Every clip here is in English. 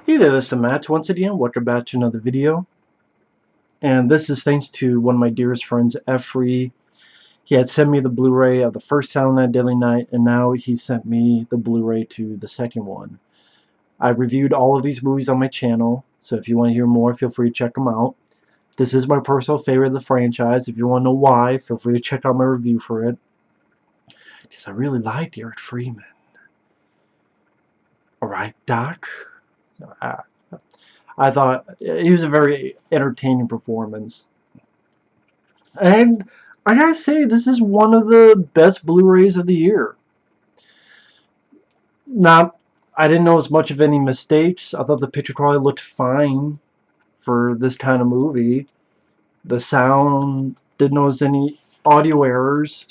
Hey there, this is Matt once again. Welcome back to another video. And this is thanks to one of my dearest friends, Efree. He had sent me the Blu-ray of the first Silent Night, Deadly Night, and now he sent me the Blu-ray to the second one. I reviewed all of these movies on my channel, so if you want to hear more, feel free to check them out. This is my personal favorite of the franchise. If you want to know why, feel free to check out my review for it. Because I really liked Eric Freeman. Alright, Doc? I thought he was a very entertaining performance. And I gotta say, this is one of the best Blu-rays of the year. Not, I didn't notice much of any mistakes. I thought the picture quality looked fine for this kind of movie. The sound, didn't notice any audio errors,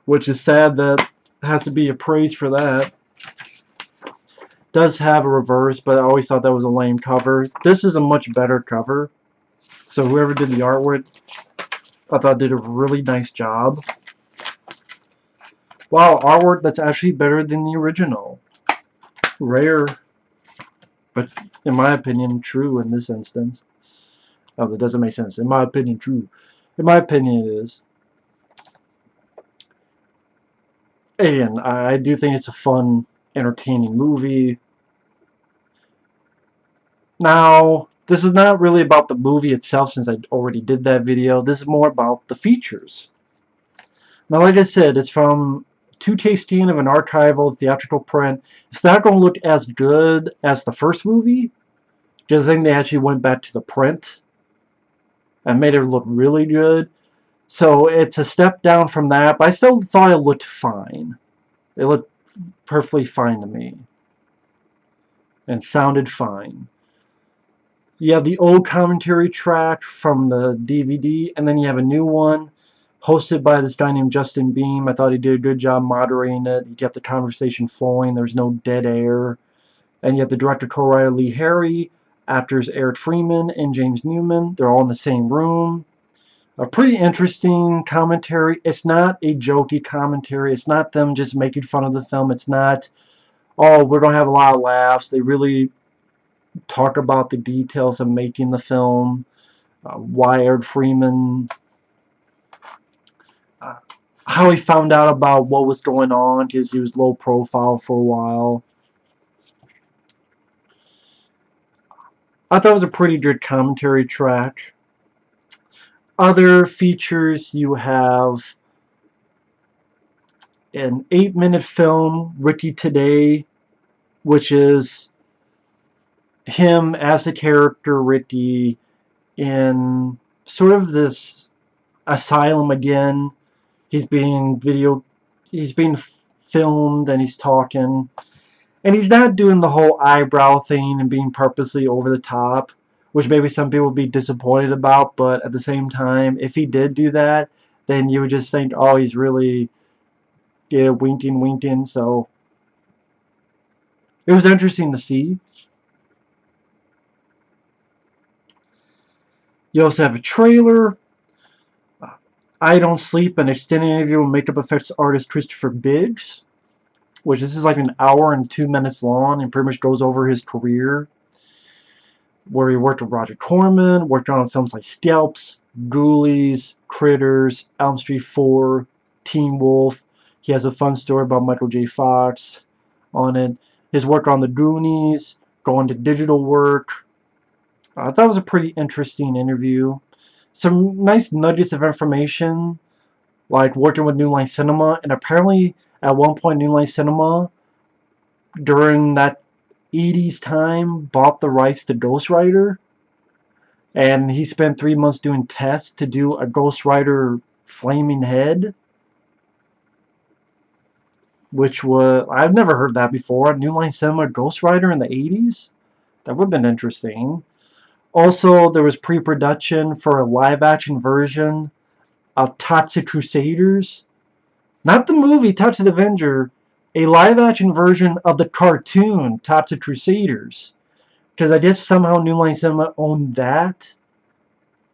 which is sad that has to be appraised for that. Does have a reverse, but I always thought that was a lame cover. This is a much better cover. So whoever did the artwork, I thought did a really nice job. Wow, artwork that's actually better than the original. Rare, but in my opinion, true in this instance. Oh, that doesn't make sense. In my opinion, true. In my opinion, it is. And I do think it's a fun, entertaining movie. Now, this is not really about the movie itself, since I already did that video. This is more about the features. Now, like I said, it's from 2K of an archival theatrical print. It's not going to look as good as the first movie. Just think they actually went back to the print and made it look really good. So it's a step down from that, but I still thought it looked fine. It looked perfectly fine to me. And sounded fine. You have the old commentary track from the DVD, and then you have a new one hosted by this guy named Justin Beam. I thought he did a good job moderating it. You get the conversation flowing. There's no dead air. And you have the director co-writer Lee Harry, actors Eric Freeman and James Newman. They're all in the same room. A pretty interesting commentary. It's not a jokey commentary. It's not them just making fun of the film. It's not, oh, we're going to have a lot of laughs. They really talk about the details of making the film. Why Eric Freeman, how he found out about what was going on, because he was low profile for a while. I thought it was a pretty good commentary track. Other features, you have an 8-minute film, Ricky Today, which is him as the character Ricky in sort of this asylum again. He's being filmed and he's talking. And he's not doing the whole eyebrow thing and being purposely over the top, which maybe some people would be disappointed about, but at the same time, if he did do that, then you would just think, oh, he's really, yeah, winking, so it was interesting to see. You also have a trailer. I Don't Sleep, an extended interview with makeup effects artist Christopher Biggs, which this is like an hour and 2 minutes long and pretty much goes over his career, where he worked with Roger Corman, worked on films like Scalps, Ghoulies, Critters, Elm Street 4, Teen Wolf. He has a fun story about Michael J. Fox on it. His work on the Goonies, going to digital work. That was a pretty interesting interview. Some nice nuggets of information, like working with New Line Cinema, and apparently at one point New Line Cinema, during that 80s time, bought the rights to Ghost Rider, and he spent 3 months doing tests to do a Ghost Rider flaming head, which was, I've never heard that before. New Line Cinema Ghost Rider in the 80s? That would have been interesting. Also, there was pre-production for a live-action version of Toxic Crusaders. Not the movie Toxic Avenger, a live-action version of the cartoon Toxic Crusaders. Because I guess somehow New Line Cinema owned that.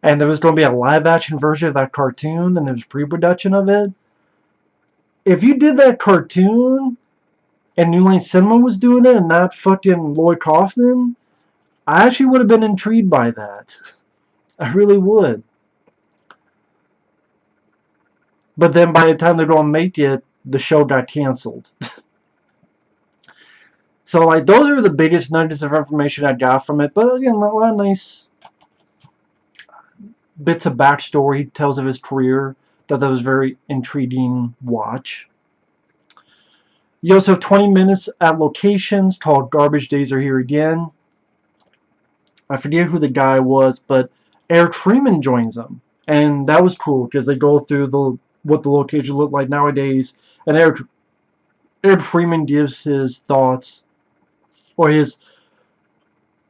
And there was going to be a live-action version of that cartoon, and there was pre-production of it. If you did that cartoon, and New Line Cinema was doing it and not fucking Lloyd Kaufman, I actually would have been intrigued by that. I really would. But then by the time they're going to make it, the show got canceled. So, like, those are the biggest nuggets of information I got from it. But again, a lot of nice bits of backstory, tells of his career. That was very intriguing watch. You also have 20 minutes at locations called Garbage Days Are Here Again. I forget who the guy was, but Eric Freeman joins them. And that was cool because they go through what the location looked like nowadays. And Eric Freeman gives his thoughts or his,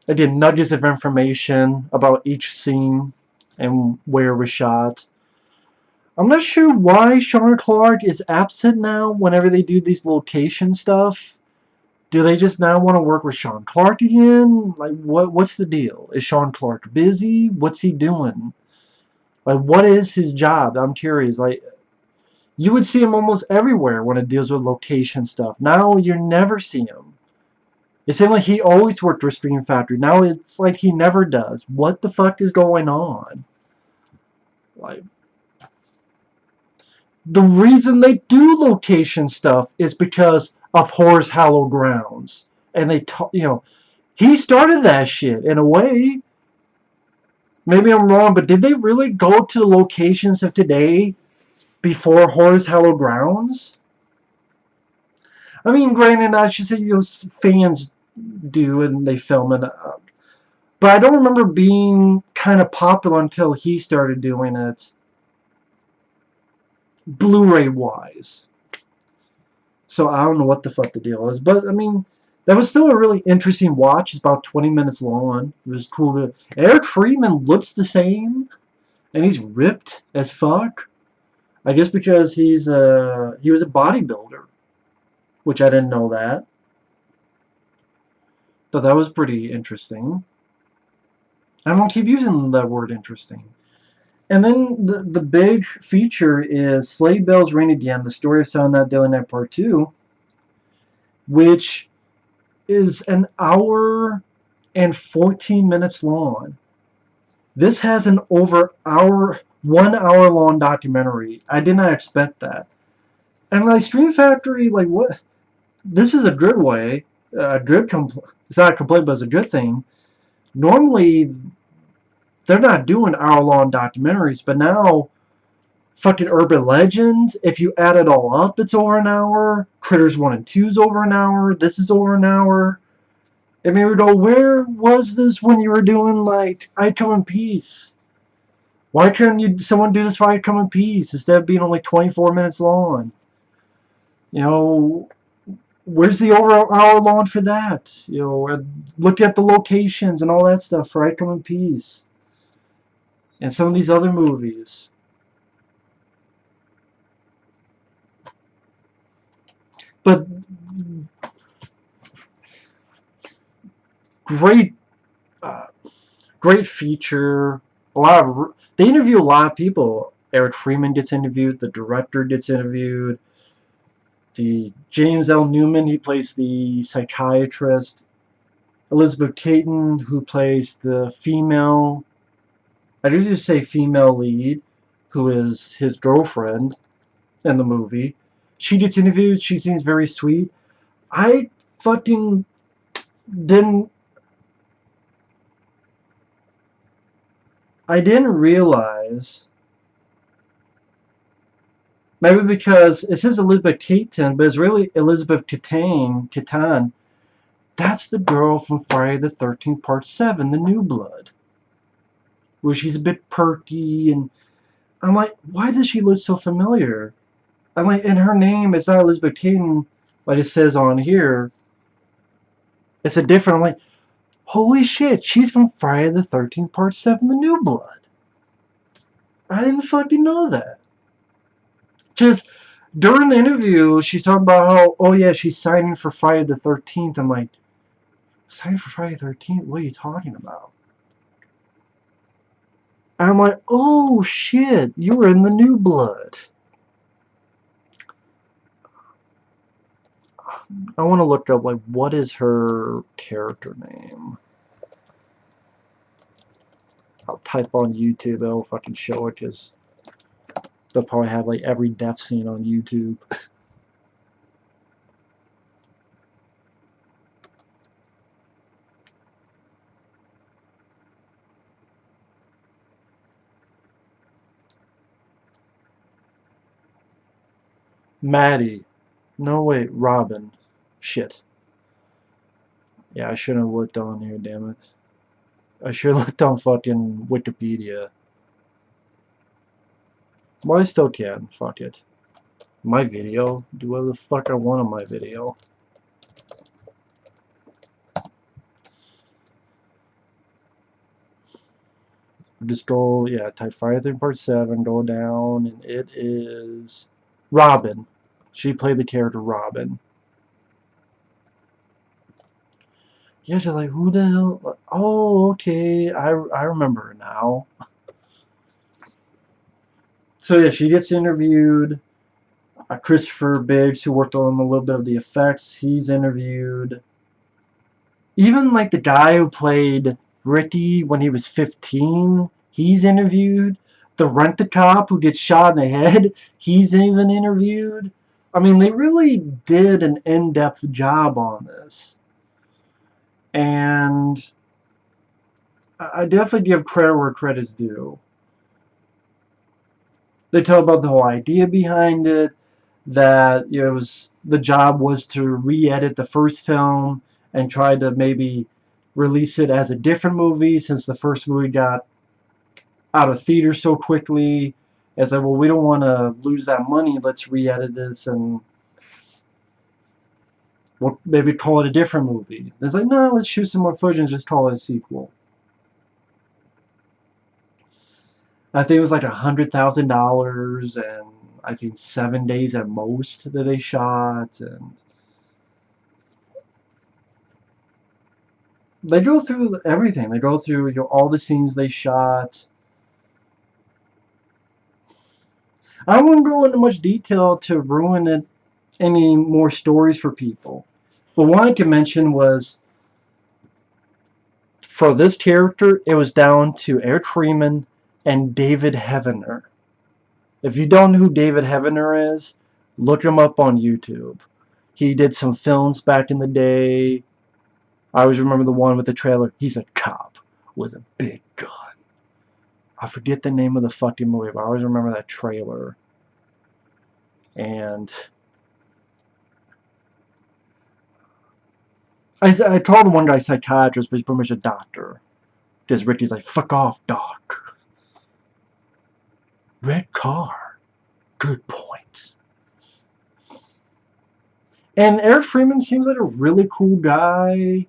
again, nuggets of information about each scene and where it was shot. I'm not sure why Sean Clark is absent now whenever they do these location stuff. Do they just now want to work with Sean Clark again? Like, what's the deal? Is Sean Clark busy? What's he doing? Like, what is his job? I'm curious. Like, you would see him almost everywhere when it deals with location stuff. Now you never see him. It seemed like he always worked with Scream Factory. Now it's like he never does. What the fuck is going on? Like, the reason they do location stuff is because of Horror's Hallowed Grounds. And they, he started that shit in a way. Maybe I'm wrong, but did they really go to the locations of today before Horror's Hallowed Grounds? I mean, granted, I should say, fans do and they film it. But I don't remember being kind of popular until he started doing it. Blu-ray wise. So I don't know what the fuck the deal is. But, I mean, that was still a really interesting watch. It's about 20 minutes long. It was cool. Eric Freeman looks the same. And he's ripped as fuck. I guess because he was a bodybuilder. Which I didn't know that. But that was pretty interesting. I'm going to keep using that word interesting. And then the big feature is Sleigh Bells Ring Again, the story of Silent Night, Deadly Night Part 2, which is an hour and 14 minutes long. This has an over 1 hour long documentary. I did not expect that. And like Stream Factory, like what? This is a good way. It's not a complaint, but it's a good thing. Normally, they're not doing hour-long documentaries, but now, fucking Urban Legends, if you add it all up, it's over an hour. Critters 1 and 2 is over an hour. This is over an hour. And we go, where was this when you were doing, like, I Come in Peace? Why couldn't someone do this for I Come in Peace instead of being only 24 minutes long? Where's the over hour long for that? Look at the locations and all that stuff for I Come in Peace. And some of these other movies. But great, great feature. They interview a lot of people. Eric Freeman gets interviewed. The director gets interviewed. The James L. Newman, he plays the psychiatrist. Elizabeth Caton, who plays the female, I usually say female lead, who is his girlfriend in the movie. She gets interviewed. She seems very sweet. I fucking didn't realize, maybe because it says Elizabeth Caton, but it's really Elizabeth Catan. That's the girl from Friday the 13th Part 7, The New Blood, where she's a bit perky, and I'm like, why does she look so familiar? I'm like, and her name is not Elizabeth Caton, like it says on here. It's a different, I'm like, holy shit, she's from Friday the 13th Part 7, The New Blood. I didn't fucking know that. Just during the interview, she's talking about how, oh yeah, she's signing for Friday the 13th. I'm like, signing for Friday the 13th? What are you talking about? And I'm like, oh shit, you were in The New Blood. I want to look up, like, what is her character name? I'll type on YouTube, it'll fucking show it, because they'll probably have, like, every death scene on YouTube. Maddie. No, wait, Robin. Shit. Yeah, I shouldn't have looked on here, damn it. I should have looked on fucking Wikipedia. Well, I still can. Fuck it. My video? Do whatever the fuck I want on my video. Just go, yeah, type Friday 13 Part 7, go down, and it is Robin. She played the character Robin. Yeah, she's like, who the hell? Oh, okay, I remember now. So yeah, she gets interviewed. Christopher Biggs, who worked on a little bit of the effects, he's interviewed. Even like the guy who played Ricky when he was 15, he's interviewed. The rent-a-cop who gets shot in the head, he's even interviewed. I mean, they really did an in-depth job on this. And I definitely give credit where credit's due. They tell about the whole idea behind it, that it was the job was to re-edit the first film and try to maybe release it as a different movie since the first movie got out of theaters so quickly. It's like, well, we don't want to lose that money. Let's re-edit this and we'll maybe call it a different movie. It's like, no, let's shoot some more footage and just call it a sequel. I think it was like $100,000 and I think 7 days at most that they shot, and they go through everything. They go through, you know, all the scenes they shot. I don't want to go into much detail to ruin it, any more stories for people. But one I can mention was, for this character, it was down to Eric Freeman and David Heavener. If you don't know who David Heavener is, look him up on YouTube. He did some films back in the day. I always remember the one with the trailer. He's a cop with a big gun. I forget the name of the fucking movie, but I always remember that trailer. And I call the one guy psychiatrist, but he's pretty much a doctor. Because Ricky's like, fuck off, doc. Red car. Good point. And Eric Freeman seems like a really cool guy.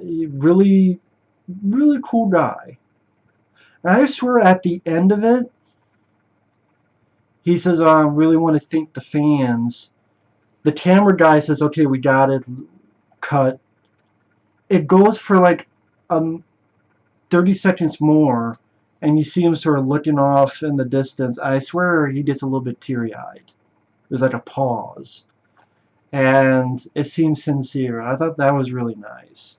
Really, really cool guy. And I swear at the end of it, he says, I really want to thank the fans. The camera guy says, okay, we got it. Cut. It goes for like 30 seconds more, and you see him sort of looking off in the distance. I swear he gets a little bit teary-eyed. There's like a pause. And it seems sincere. I thought that was really nice.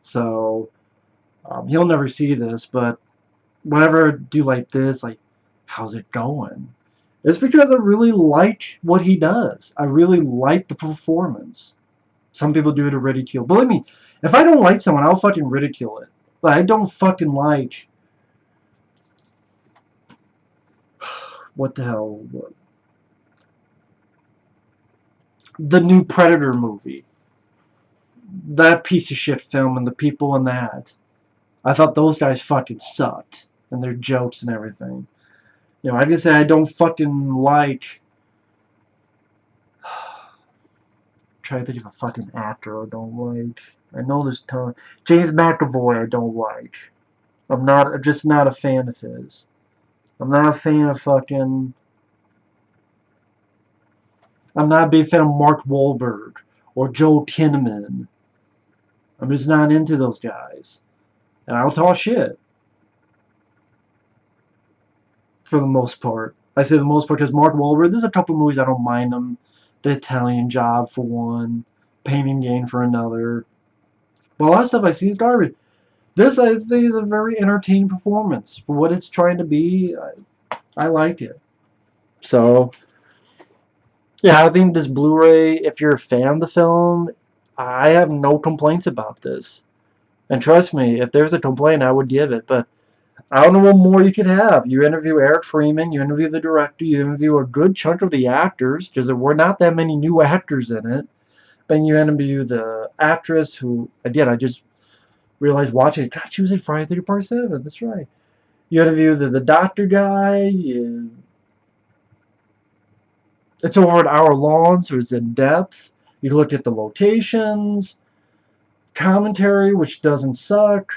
So, he'll never see this, but whenever I do like this, like, how's it going? It's because I really like what he does. I really like the performance. Some people do it to ridicule. Believe me, if I don't like someone, I'll fucking ridicule it. Like, I don't fucking like... What the hell? The new Predator movie. That piece of shit film and the people in that. I thought those guys fucking sucked. And their jokes and everything. You know, I can say I don't fucking like... Try to think of a fucking actor I don't like. I know there's ton. James McAvoy I don't like. I'm just not a fan of his. I'm not a fan of fucking... I'm not a big fan of Mark Wahlberg or Joel Kinnaman. I'm just not into those guys. And I'll talk shit. For the most part. I say the most part because Mark Wahlberg, there's a couple movies I don't mind him. The Italian Job for one. Pain and Gain for another. But a lot of stuff I see is garbage. This, I think, is a very entertaining performance. For what it's trying to be, I like it. So, yeah, I think this Blu-ray, if you're a fan of the film, I have no complaints about this. And trust me, if there's a complaint, I would give it. But I don't know what more you could have. You interview Eric Freeman, you interview the director, you interview a good chunk of the actors, because there were not that many new actors in it. Then you interview the actress who, again, I just realized watching it, God, she was in Friday 30 Part 7, that's right. You interview the doctor guy, it's over an hour long, so it's in depth. You look at the locations, commentary, which doesn't suck.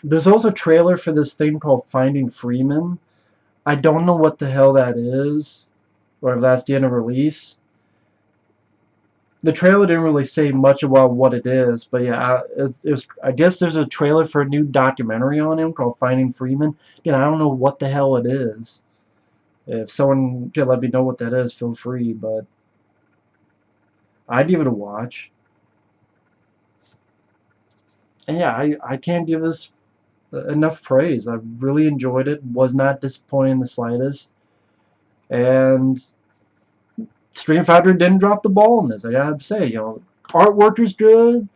There's also a trailer for this thing called Finding Freeman. I don't know what the hell that is, or if that's the end of release. The trailer didn't really say much about what it is, but yeah, it was, I guess there's a trailer for a new documentary on him called Finding Freeman. Again, I don't know what the hell it is. If someone can let me know what that is, feel free, but I'd give it a watch. And yeah, I can't give this enough praise. I really enjoyed it. Was not disappointed in the slightest. And Stream Fighter didn't drop the ball in this. I gotta say, artwork is good.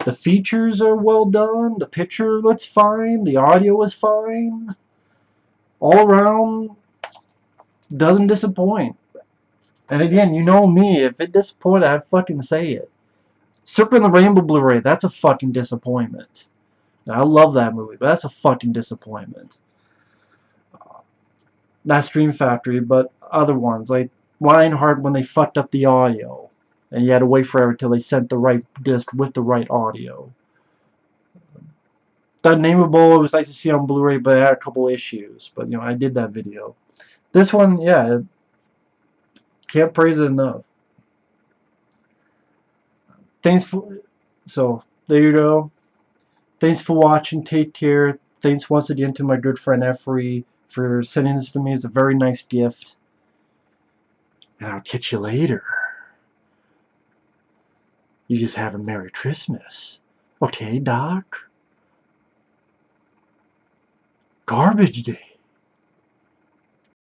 The features are well done. The picture looks fine. The audio is fine. All around, doesn't disappoint. And again, you know me. If it disappointed, I'd fucking say it. Serpent the Rainbow Blu-ray, that's a fucking disappointment. I love that movie, but that's a fucking disappointment. Not Stream Factory, but other ones, like Lionheart when they fucked up the audio. And you had to wait forever until they sent the right disc with the right audio. That Nameable, it was nice to see on Blu-ray, but it had a couple issues. But, I did that video. This one, yeah, can't praise it enough. Thanks for... So, there you go. Thanks for watching. Take care. Thanks once again to my good friend Efree for sending this to me. It's a very nice gift. And I'll catch you later. You just have a Merry Christmas. Okay, Doc? Garbage Day.